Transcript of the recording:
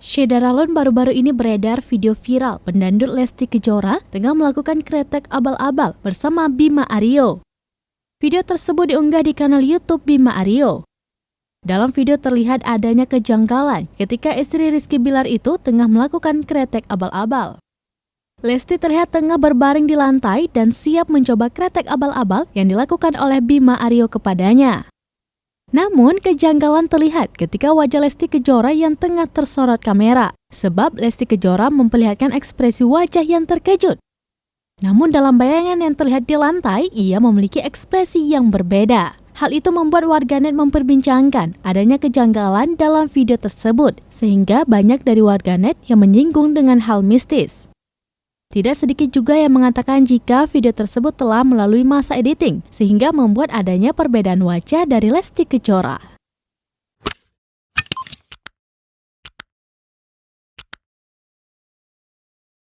Shedaralon baru-baru ini beredar video viral pendandut Lesti Kejora tengah melakukan kretek abal-abal bersama Bima Aryo. Video tersebut diunggah di kanal YouTube Bima Aryo. Dalam video terlihat adanya kejanggalan ketika istri Rizky Bilar itu tengah melakukan kretek abal-abal. Lesti terlihat tengah berbaring di lantai dan siap mencoba kretek abal-abal yang dilakukan oleh Bima Aryo kepadanya. Namun, kejanggalan terlihat ketika wajah Lesti Kejora yang tengah tersorot kamera, sebab Lesti Kejora memperlihatkan ekspresi wajah yang terkejut. Namun dalam bayangan yang terlihat di lantai, ia memiliki ekspresi yang berbeda. Hal itu membuat warganet memperbincangkan adanya kejanggalan dalam video tersebut, sehingga banyak dari warganet yang menyinggung dengan hal mistis. Tidak sedikit juga yang mengatakan jika video tersebut telah melalui masa editing, sehingga membuat adanya perbedaan wajah dari Lesti Kejora.